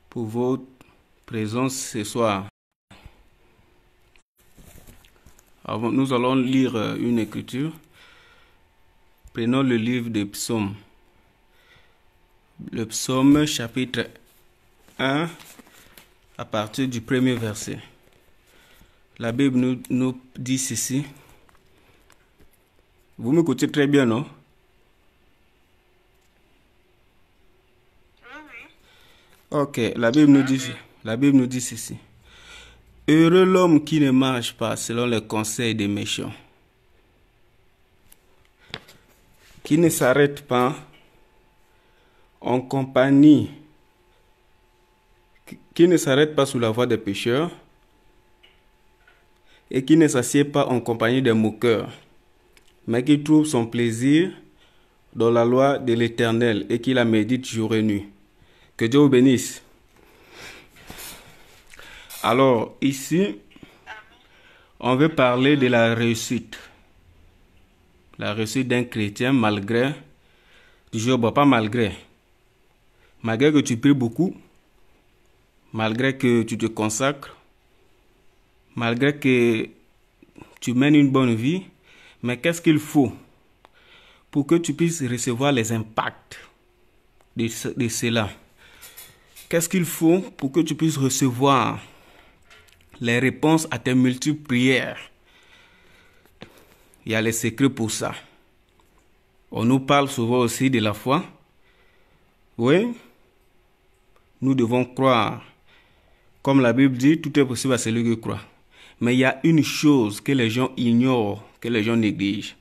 pour votre présence ce soir. Nous allons lire une écriture. Prenons le livre des psaumes. Le psaume chapitre 1 à partir du premier verset. La Bible nous dit ceci. Vous m'écoutez très bien, non? Ok, la Bible nous dit ceci. Heureux l'homme qui ne marche pas selon les conseils des méchants, qui ne s'arrête pas en compagnie, qui ne s'arrête pas sous la voie des pécheurs, et qui ne s'assied pas en compagnie des moqueurs, mais qui trouve son plaisir dans la loi de l'Éternel et qui la médite jour et nuit. Que Dieu vous bénisse. Alors, ici, on veut parler de la réussite. La réussite d'un chrétien malgré, pas malgré que tu pries beaucoup, malgré que tu te consacres, malgré que tu mènes une bonne vie, mais qu'est-ce qu'il faut pour que tu puisses recevoir les impacts de cela? Qu'est-ce qu'il faut pour que tu puisses recevoir les réponses à tes multiples prières? Il y a les secrets pour ça. On nous parle souvent aussi de la foi. Oui, nous devons croire. Comme la Bible dit, tout est possible à celui qui croit. Mais il y a une chose que les gens ignorent, que les gens négligent.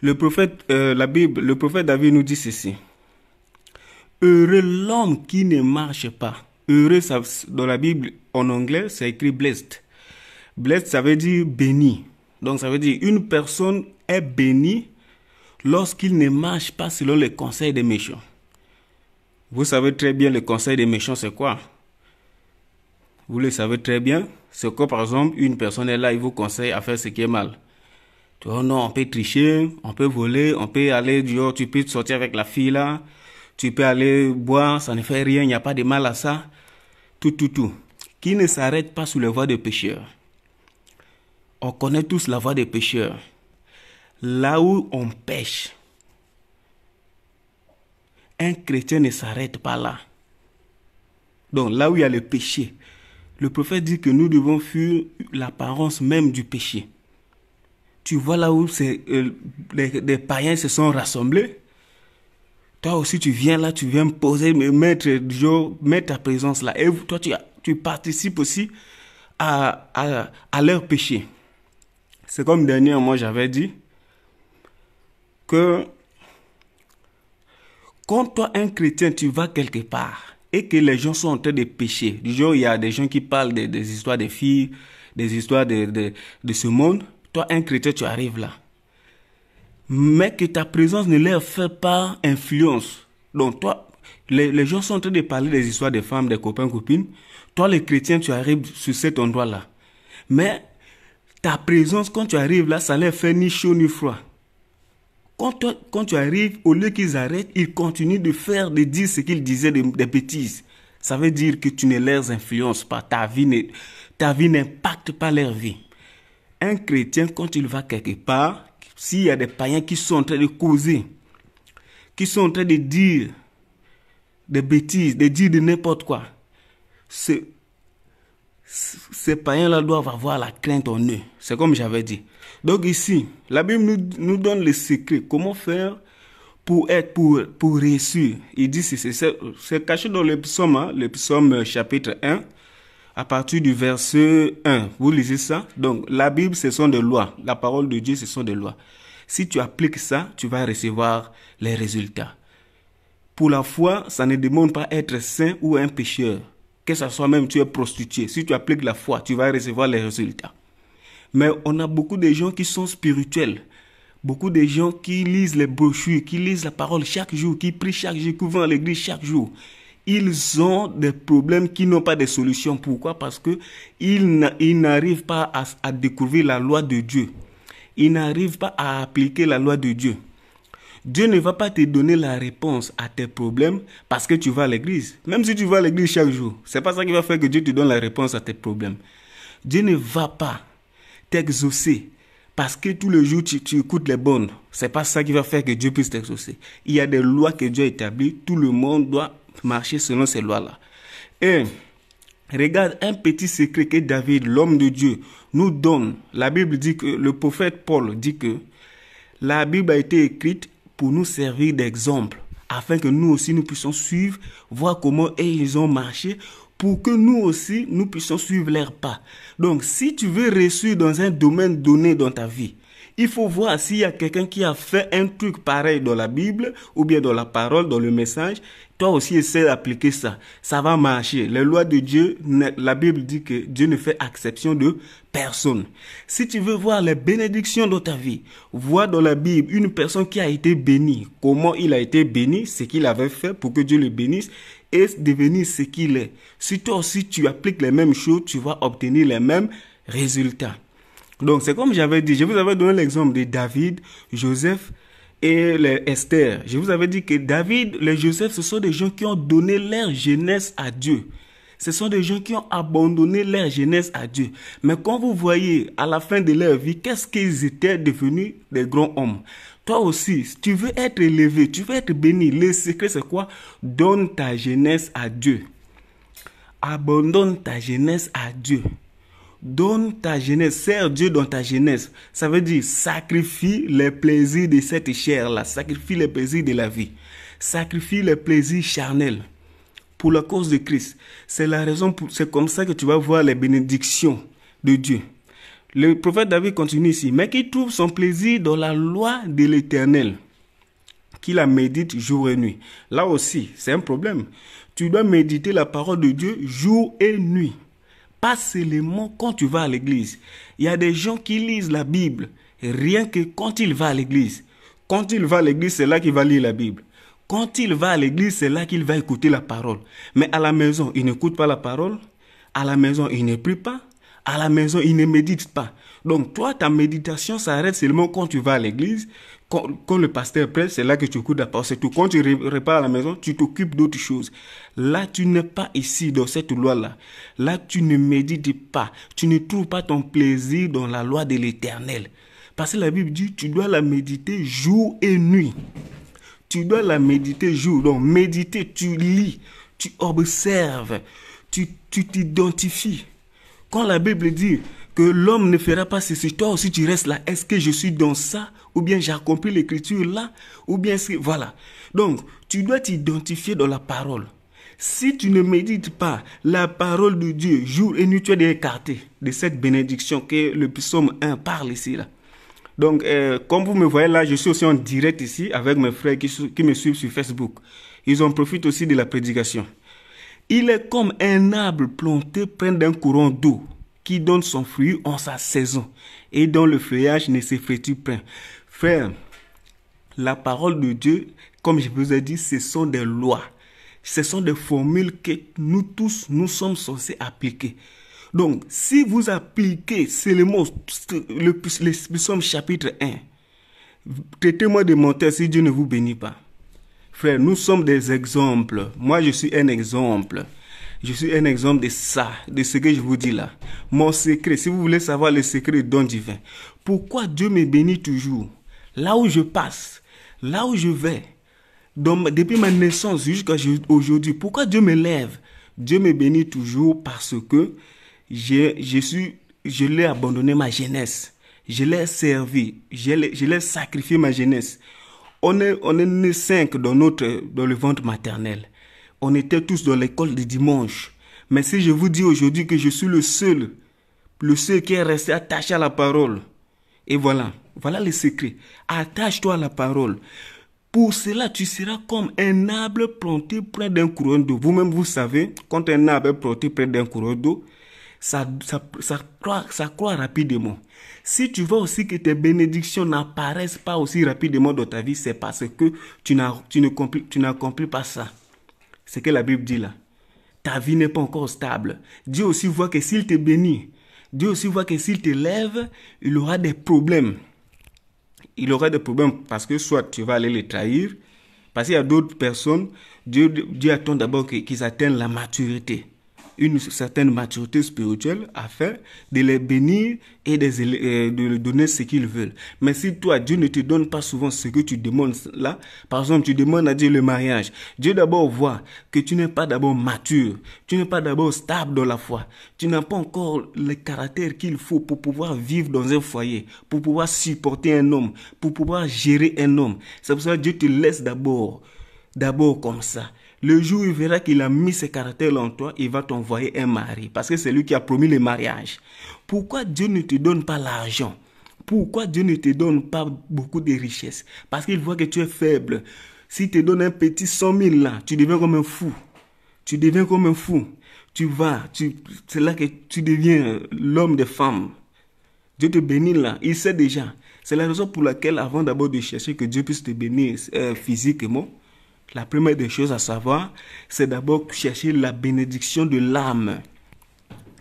Le prophète David nous dit ceci. Heureux l'homme qui ne marche pas. Heureux, dans la Bible, en anglais, c'est écrit blessed. Blessed, ça veut dire béni. Donc, ça veut dire une personne est bénie lorsqu'il ne marche pas selon les conseils des méchants. Vous savez très bien, le conseil des méchants, c'est quoi? Vous le savez très bien. C'est que, par exemple, une personne est là, il vous conseille à faire ce qui est mal. Tu vois, non, on peut tricher, on peut voler, on peut aller dehors, tu peux sortir avec la fille là. Tu peux aller boire, ça ne fait rien, il n'y a pas de mal à ça. Tout. Qui ne s'arrête pas sous les voies des pécheurs. On connaît tous la voie des pécheurs. Là où on pêche, un chrétien ne s'arrête pas là. Donc là où il y a le péché, le prophète dit que nous devons fuir l'apparence même du péché. Tu vois là où les païens se sont rassemblés. Toi aussi, tu viens là, tu viens me poser, me mettre ta présence là. Et toi, tu participes aussi à leur péché. C'est comme dernièrement, j'avais dit que quand toi, un chrétien, tu vas quelque part et que les gens sont en train de pécher, il y a des gens qui parlent des histoires des filles, des histoires de ce monde. Toi, un chrétien, tu arrives là. Mais que ta présence ne leur fait pas influence. Donc toi, les gens sont en train de parler des histoires des femmes, des copains, copines. Toi, les chrétiens, tu arrives sur cet endroit-là. Mais ta présence, quand tu arrives là, ça ne leur fait ni chaud ni froid. Quand tu arrives, au lieu qu'ils arrêtent, ils continuent de dire ce qu'ils disaient, des bêtises. Ça veut dire que tu ne les influences pas. Ta vie n'impacte pas leur vie. Un chrétien, quand il va quelque part, s'il y a des païens qui sont en train de causer, qui sont en train de dire des bêtises, de dire de n'importe quoi, ces païens-là doivent avoir la crainte en eux. C'est comme j'avais dit. Donc ici, la Bible nous donne le secret. Comment faire pour réussir. Il dit, c'est caché dans le psaume chapitre 1, à partir du verset 1. Vous lisez ça? Donc, la Bible, ce sont des lois. La parole de Dieu, ce sont des lois. Si tu appliques ça, tu vas recevoir les résultats. Pour la foi, ça ne demande pas être saint ou un pécheur. Que ce soit même tu es prostitué. Si tu appliques la foi, tu vas recevoir les résultats. Mais on a beaucoup de gens qui sont spirituels. Beaucoup de gens qui lisent les brochures, qui lisent la parole chaque jour, qui prient chaque jour, qui vont à l'église chaque jour. Ils ont des problèmes qui n'ont pas de solution. Pourquoi? Parce qu'ils n'arrivent pas à découvrir la loi de Dieu. Ils n'arrivent pas à appliquer la loi de Dieu. Dieu ne va pas te donner la réponse à tes problèmes parce que tu vas à l'église. Même si tu vas à l'église chaque jour, c'est pas ça qui va faire que Dieu te donne la réponse à tes problèmes. Dieu ne va pas t'exaucer parce que tous les jours tu écoutes les bonnes. C'est pas ça qui va faire que Dieu puisse t'exaucer. Il y a des lois que Dieu a établies. Tout le monde doit marcher selon ces lois-là. Et regarde un petit secret que David, l'homme de Dieu, nous donne. La Bible dit que, le prophète Paul dit que la Bible a été écrite pour nous servir d'exemple, afin que nous aussi nous puissions suivre, voir comment ils ont marché, pour que nous aussi nous puissions suivre leurs pas. Donc, si tu veux réussir dans un domaine donné dans ta vie, il faut voir s'il y a quelqu'un qui a fait un truc pareil dans la Bible, ou bien dans la parole, dans le message. Toi aussi, essaie d'appliquer ça. Ça va marcher. Les lois de Dieu, la Bible dit que Dieu ne fait exception de personne. Si tu veux voir les bénédictions dans ta vie, vois dans la Bible une personne qui a été bénie. Comment il a été béni, ce qu'il avait fait pour que Dieu le bénisse et devenir ce qu'il est. Si toi aussi tu appliques les mêmes choses, tu vas obtenir les mêmes résultats. Donc, c'est comme j'avais dit, je vous avais donné l'exemple de David, Joseph et Esther. Je vous avais dit que David, les Joseph, ce sont des gens qui ont donné leur jeunesse à Dieu. Ce sont des gens qui ont abandonné leur jeunesse à Dieu. Mais quand vous voyez à la fin de leur vie, qu'est-ce qu'ils étaient devenus des grands hommes. Toi aussi, si tu veux être élevé, tu veux être béni. Le secret, c'est quoi? Donne ta jeunesse à Dieu. Abandonne ta jeunesse à Dieu. Donne ta jeunesse, sers Dieu dans ta jeunesse. Ça veut dire sacrifie les plaisirs de cette chair-là, sacrifie les plaisirs de la vie, sacrifie les plaisirs charnels pour la cause de Christ. C'est la raison, c'est comme ça que tu vas voir les bénédictions de Dieu. Le prophète David continue ici, mais qui trouve son plaisir dans la loi de l'Éternel, qui la médite jour et nuit. Là aussi, c'est un problème. Tu dois méditer la parole de Dieu jour et nuit. Pas seulement quand tu vas à l'église. Il y a des gens qui lisent la Bible rien que quand il va à l'église. Quand il va à l'église, c'est là qu'il va lire la Bible. Quand il va à l'église, c'est là qu'il va écouter la parole. Mais à la maison, il n'écoute pas la parole. À la maison, il ne prie pas. À la maison, il ne médite pas. Donc, toi, ta méditation s'arrête seulement quand tu vas à l'église. Quand le pasteur prêche, c'est là que tu écoutes la parole. C'est tout. Quand tu repars à la maison, tu t'occupes d'autres choses. Là, tu n'es pas ici, dans cette loi-là. Là, tu ne médites pas. Tu ne trouves pas ton plaisir dans la loi de l'Éternel. Parce que la Bible dit, tu dois la méditer jour et nuit. Tu dois la méditer jour. Donc, méditer, tu lis, tu observes, tu t'identifies. Quand la Bible dit que l'homme ne fera pas ceci, toi aussi tu restes là. Est-ce que je suis dans ça? Ou bien j'ai accompli l'écriture là? Ou bien c'est... Voilà. Donc, tu dois t'identifier dans la parole. Si tu ne médites pas la parole de Dieu, jour et nuit, tu es écarté de cette bénédiction que le psaume 1 parle ici là. Donc, comme vous me voyez là, je suis aussi en direct ici avec mes frères qui me suivent sur Facebook. Ils en profitent aussi de la prédication. Il est comme un arbre planté près d'un courant d'eau qui donne son fruit en sa saison et dont le feuillage ne s'effraie point. Frère, la parole de Dieu, comme je vous ai dit, ce sont des lois. Ce sont des formules que nous tous, nous sommes censés appliquer. Donc, si vous appliquez seulement le psaume chapitre 1, traitez-moi de menteur si Dieu ne vous bénit pas. Frère, nous sommes des exemples. Moi, je suis un exemple. Je suis un exemple de ça, de ce que je vous dis là. Mon secret, si vous voulez savoir le secret du don divin. Pourquoi Dieu me bénit toujours? Là où je passe, là où je vais, depuis ma naissance jusqu'à aujourd'hui, pourquoi Dieu me lève? Dieu me bénit toujours parce que je l'ai abandonné ma jeunesse. Je l'ai servi. Je l'ai sacrifié ma jeunesse. On est né 5 dans le ventre maternel. On était tous dans l'école du dimanche. Mais si je vous dis aujourd'hui que je suis le seul qui est resté attaché à la parole. Et voilà le secret. Attache-toi à la parole. Pour cela, tu seras comme un arbre planté près d'un courant d'eau. Vous-même, vous savez, quand un arbre est planté près d'un courant d'eau, ça croît rapidement. Si tu veux aussi que tes bénédictions n'apparaissent pas aussi rapidement dans ta vie, c'est parce que tu n'accomplis pas ça. C'est ce que la Bible dit là. Ta vie n'est pas encore stable. Dieu aussi voit que s'il te bénit, Dieu aussi voit que s'il te lève, il aura des problèmes. il aura des problèmes parce que soit tu vas aller les trahir, parce qu'il y a d'autres personnes, Dieu attend d'abord qu'ils atteignent la maturité. Une certaine maturité spirituelle afin de les bénir et de leur donner ce qu'ils veulent. Mais si toi, Dieu ne te donne pas souvent ce que tu demandes là, par exemple, tu demandes à Dieu le mariage, Dieu d'abord voit que tu n'es pas d'abord mature, tu n'es pas d'abord stable dans la foi, tu n'as pas encore le caractère qu'il faut pour pouvoir vivre dans un foyer, pour pouvoir supporter un homme, pour pouvoir gérer un homme. C'est pour ça que Dieu te laisse d'abord comme ça. Le jour où il verra qu'il a mis ce caractère en toi, il va t'envoyer un mari. Parce que c'est lui qui a promis le mariage. Pourquoi Dieu ne te donne pas l'argent? Pourquoi Dieu ne te donne pas beaucoup de richesses? Parce qu'il voit que tu es faible. S'il te donne un petit 100 000 là, tu deviens comme un fou. Tu deviens comme un fou. C'est là que tu deviens l'homme des femmes. Dieu te bénit là, il sait déjà. C'est la raison pour laquelle, avant d'abord de chercher que Dieu puisse te bénir physiquement, la première des choses à savoir, c'est d'abord chercher la bénédiction de l'âme.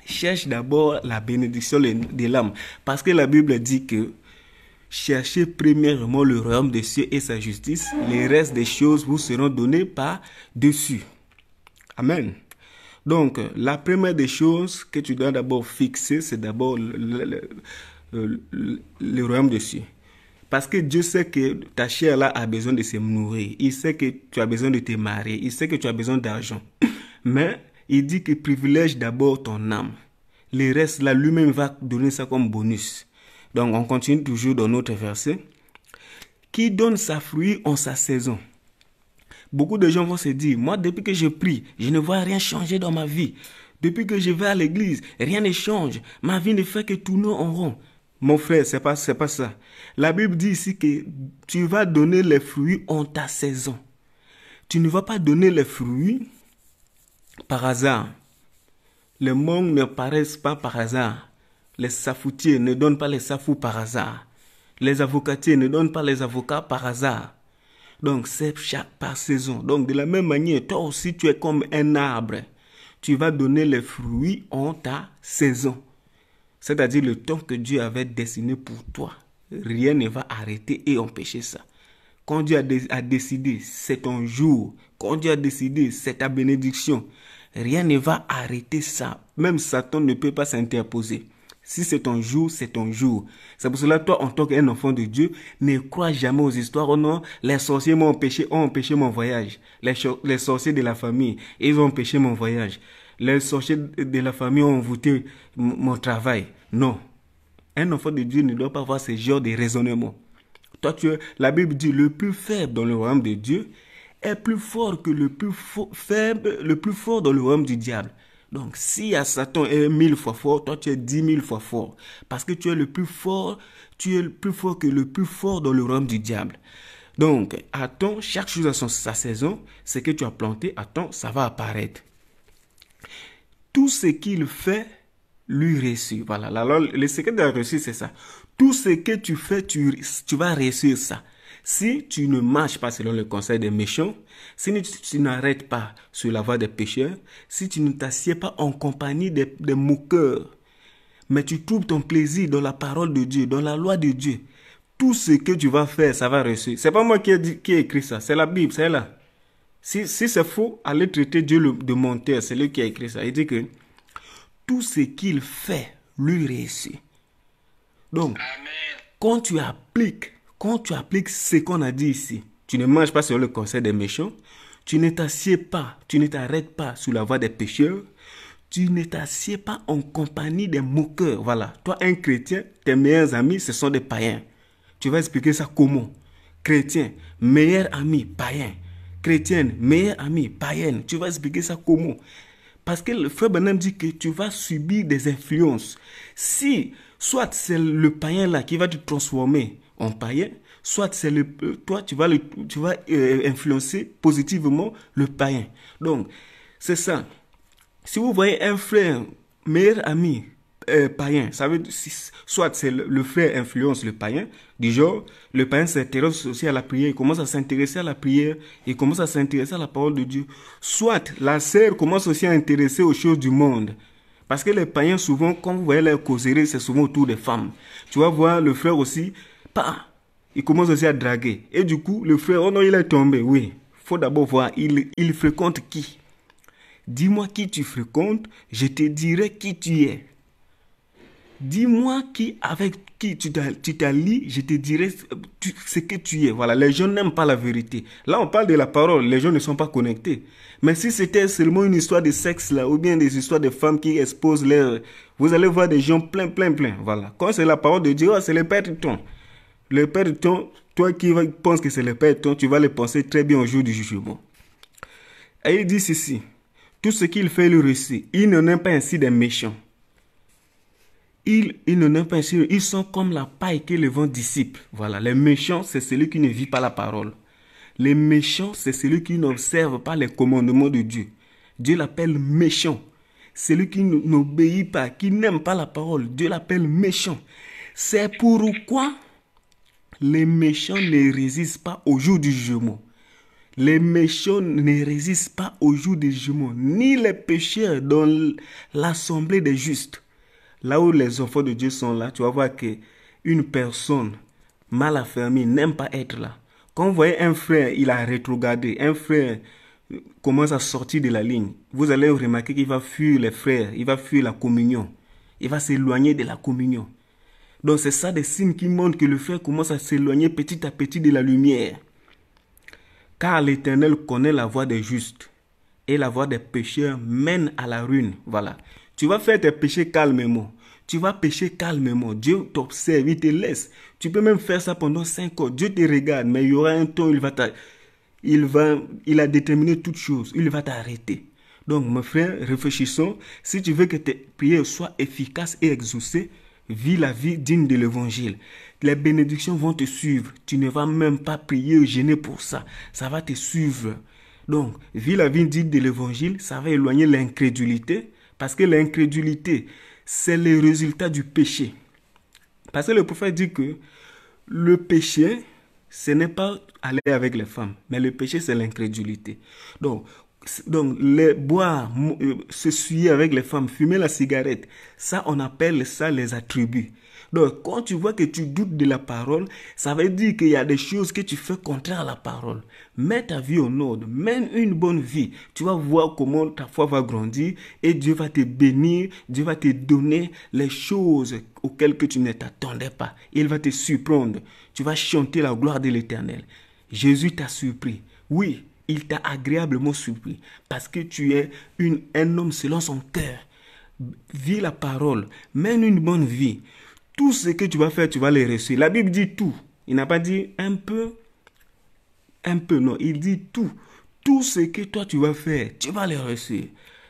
Cherche d'abord la bénédiction de l'âme. Parce que la Bible dit que cherchez premièrement le royaume des cieux et sa justice. Les restes des choses vous seront donnés par-dessus. Amen. Donc, la première des choses que tu dois d'abord fixer, c'est d'abord le royaume des cieux. Parce que Dieu sait que ta chair là a besoin de se nourrir. Il sait que tu as besoin de te marier. Il sait que tu as besoin d'argent. Mais il dit qu'il privilège d'abord ton âme. Le reste là, lui-même va donner ça comme bonus. Donc on continue toujours dans notre verset. Qui donne sa fruit en sa saison. Beaucoup de gens vont se dire, moi depuis que je prie, je ne vois rien changer dans ma vie. Depuis que je vais à l'église, rien ne change. Ma vie ne fait que tourner en rond. Mon frère, c'est pas ça. La Bible dit ici que tu vas donner les fruits en ta saison. Tu ne vas pas donner les fruits par hasard. Les monks ne paraissent pas par hasard. Les safoutiers ne donnent pas les safous par hasard. Les avocatiers ne donnent pas les avocats par hasard. Donc, c'est par saison. Donc, de la même manière, toi aussi, tu es comme un arbre. Tu vas donner les fruits en ta saison. C'est-à-dire le temps que Dieu avait destiné pour toi. Rien ne va arrêter et empêcher ça. Quand Dieu a décidé, c'est ton jour. Quand Dieu a décidé, c'est ta bénédiction. Rien ne va arrêter ça. Même Satan ne peut pas s'interposer. Si c'est ton jour, c'est ton jour. C'est pour cela que toi, en tant qu'un enfant de Dieu, ne crois jamais aux histoires. Oh non, les sorciers ont empêché mon voyage. Les sorciers de la famille, ils ont empêché mon voyage. Les sorciers de la famille ont envoûté mon travail. Non. Un enfant de Dieu ne doit pas avoir ce genre de raisonnement. Toi, la Bible dit le plus faible dans le royaume de Dieu est plus fort que le plus faible, le plus fort dans le royaume du diable. Donc, si à Satan est 1000 fois fort, toi tu es 10 000 fois fort. Parce que tu es le plus fort que le plus fort dans le royaume du diable. Donc, attends, chaque chose a sa saison. Ce que tu as planté, attends, ça va apparaître. Tout ce qu'il fait, lui réussit. Voilà, alors le secret de la réussite, c'est ça. Tout ce que tu fais, tu vas réussir ça. Si tu ne marches pas selon le conseil des méchants, si tu n'arrêtes pas sur la voie des pécheurs, si tu ne t'assieds pas en compagnie des moqueurs, mais tu trouves ton plaisir dans la parole de Dieu, dans la loi de Dieu, tout ce que tu vas faire, ça va réussir. C'est pas moi qui ai écrit ça, c'est la Bible, c'est là. Si c'est faux, allez traiter Dieu de menteur, c'est lui qui a écrit ça. Il dit que tout ce qu'il fait, lui réussit. Donc, quand tu appliques ce qu'on a dit ici, tu ne marches pas sur le conseil des méchants, tu ne t'assieds pas, tu ne t'arrêtes pas sous la voie des pécheurs, tu ne t'assieds pas en compagnie des moqueurs. Voilà, toi un chrétien, tes meilleurs amis, ce sont des païens. Tu vas expliquer ça comment? Chrétien, meilleur ami, païen. Chrétienne, meilleure amie, païenne. Tu vas expliquer ça comment? Parce que le frère Branham dit que tu vas subir des influences. Si, soit c'est le païen là qui va te transformer en païen, soit c'est toi tu vas influencer positivement le païen. Donc, c'est ça. Si vous voyez un frère, meilleur ami, païen, ça veut dire, soit c'est le frère influence le païen, du genre, le païen s'intéresse aussi à la prière, il commence à s'intéresser à la prière, il commence à s'intéresser à la parole de Dieu. Soit la sœur commence aussi à intéresser aux choses du monde. Parce que les païens, souvent, quand vous voyez leur causerie, c'est souvent autour des femmes. Tu vas voir le frère aussi, Il commence aussi à draguer. Et du coup, le frère, oh non, il est tombé. Oui, faut d'abord voir, il fréquente qui? Dis-moi qui tu fréquentes, je te dirai qui tu es. Dis-moi avec qui tu t'allies, je te dirai ce que tu es. Voilà, les gens n'aiment pas la vérité. Là, on parle de la parole, les gens ne sont pas connectés. Mais si c'était seulement une histoire de sexe, là, ou bien des histoires de femmes qui exposent leur... Vous allez voir des gens plein. Voilà. Quand c'est la parole de Dieu, c'est le Père de ton. Le Père de ton, toi qui penses que c'est le Père de ton, tu vas le penser très bien au jour du jugement. Et il dit ceci, tout ce qu'il fait, il réussit. Il n'en est pas ainsi des méchants. Ils n'en ont pas ainsi, ils sont comme la paille que le vent dissipe. Voilà, les méchants, c'est celui qui ne vit pas la parole. Les méchants, c'est celui qui n'observe pas les commandements de Dieu. Dieu l'appelle méchant. Celui qui n'obéit pas, qui n'aime pas la parole, Dieu l'appelle méchant. C'est pourquoi les méchants ne résistent pas au jour du jugement. Les méchants ne résistent pas au jour du jugement, ni les pécheurs dans l'assemblée des justes. Là où les enfants de Dieu sont là, tu vas voir qu'une personne mal affermie n'aime pas être là. Quand vous voyez un frère, il a rétrogradé, un frère commence à sortir de la ligne, vous allez remarquer qu'il va fuir les frères, il va fuir la communion, il va s'éloigner de la communion. Donc c'est ça des signes qui montrent que le frère commence à s'éloigner petit à petit de la lumière. Car l'Éternel connaît la voie des justes et la voie des pécheurs mène à la ruine. Voilà. Tu vas faire tes péchés calmement. Tu vas pécher calmement. Dieu t'observe, il te laisse. Tu peux même faire ça pendant 5 ans. Dieu te regarde, mais il y aura un temps où il a déterminé toutes choses. Il va t'arrêter. Donc, mes frères, réfléchissons. Si tu veux que tes prières soient efficaces et exaucées, vis la vie digne de l'évangile. Les bénédictions vont te suivre. Tu ne vas même pas prier ou gêner pour ça. Ça va te suivre. Donc, vis la vie digne de l'évangile, ça va éloigner l'incrédulité. Parce que l'incrédulité, c'est le résultat du péché. Parce que le prophète dit que le péché, ce n'est pas aller avec les femmes, mais le péché, c'est l'incrédulité. Donc boire, se souiller avec les femmes, fumer la cigarette, ça, on appelle ça les attributs. Donc, quand tu vois que tu doutes de la parole, ça veut dire qu'il y a des choses que tu fais contraire à la parole. Mets ta vie en ordre, mène une bonne vie. Tu vas voir comment ta foi va grandir et Dieu va te bénir, Dieu va te donner les choses auxquelles que tu ne t'attendais pas. Il va te surprendre. Tu vas chanter la gloire de l'Éternel. Jésus t'a surpris. Oui, il t'a agréablement surpris parce que tu es un homme selon son cœur. Vis la parole, mène une bonne vie. Tout ce que tu vas faire, tu vas le réussir. La Bible dit tout. Il n'a pas dit un peu, non. Il dit tout. Tout ce que toi tu vas faire, tu vas le réussir.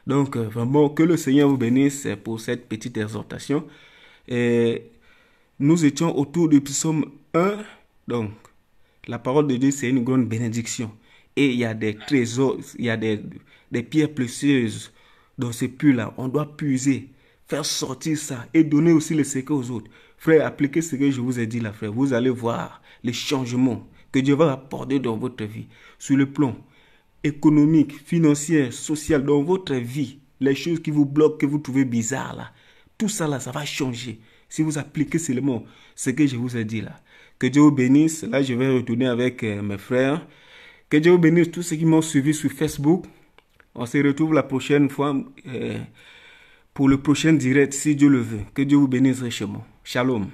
Donc, vraiment, que le Seigneur vous bénisse pour cette petite exhortation. Et nous étions autour du psaume 1. Donc, la parole de Dieu, c'est une grande bénédiction. Et il y a des trésors, il y a des pierres précieuses dans ces puits-là. On doit puiser, faire sortir ça et donner aussi le secret aux autres. Frère, appliquez ce que je vous ai dit là, frère. Vous allez voir les changements que Dieu va apporter dans votre vie. Sur le plan économique, financier, social, dans votre vie. Les choses qui vous bloquent, que vous trouvez bizarres là. Tout ça là, ça va changer. Si vous appliquez seulement ce que je vous ai dit là. Que Dieu vous bénisse. Là, je vais retourner avec mes frères. Que Dieu vous bénisse tous ceux qui m'ont suivi sur Facebook. On se retrouve la prochaine fois pour le prochain direct, si Dieu le veut. Que Dieu vous bénisse richement. Shalom.